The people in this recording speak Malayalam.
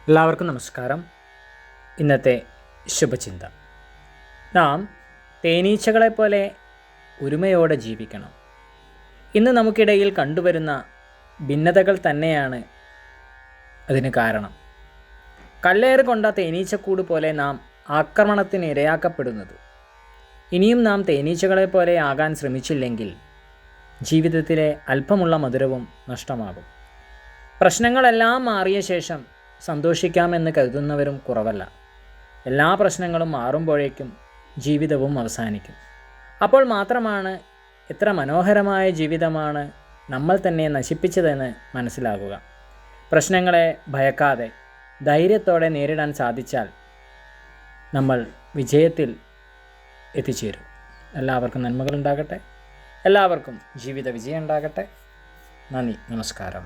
എല്ലാവർക്കും നമസ്കാരം. ഇന്നത്തെ ശുഭചിന്ത: നാം തേനീച്ചകളെപ്പോലെ ഒരുമയോടെ ജീവിക്കണം. ഇന്ന് നമുക്കിടയിൽ കണ്ടുവരുന്ന ഭിന്നതകൾ തന്നെയാണ് അതിന് കാരണം. കല്ലേറ് കൊണ്ട തേനീച്ചക്കൂട് പോലെ നാം ആക്രമണത്തിന് ഇരയാക്കപ്പെടുന്നത്. ഇനിയും നാം തേനീച്ചകളെപ്പോലെ ആകാൻ ശ്രമിച്ചില്ലെങ്കിൽ ജീവിതത്തിലെ അല്പമുള്ള മധുരവും നഷ്ടമാകും. പ്രശ്നങ്ങളെല്ലാം മാറിയ ശേഷം സന്തോഷിക്കാമെന്ന് കരുതുന്നവരും കുറവല്ല. എല്ലാ പ്രശ്നങ്ങളും മാറുമ്പോഴേക്കും ജീവിതവും അവസാനിക്കും. അപ്പോൾ മാത്രമാണ് എത്ര മനോഹരമായ ജീവിതമാണ് നമ്മൾ തന്നെ നശിപ്പിച്ചതെന്ന് മനസ്സിലാകുക. പ്രശ്നങ്ങളെ ഭയക്കാതെ ധൈര്യത്തോടെ നേരിടാൻ സാധിച്ചാൽ നമ്മൾ വിജയത്തിൽ എത്തിച്ചേരും. എല്ലാവർക്കും നന്മകളുണ്ടാകട്ടെ. എല്ലാവർക്കും ജീവിത വിജയം ഉണ്ടാകട്ടെ. നന്ദി, നമസ്കാരം.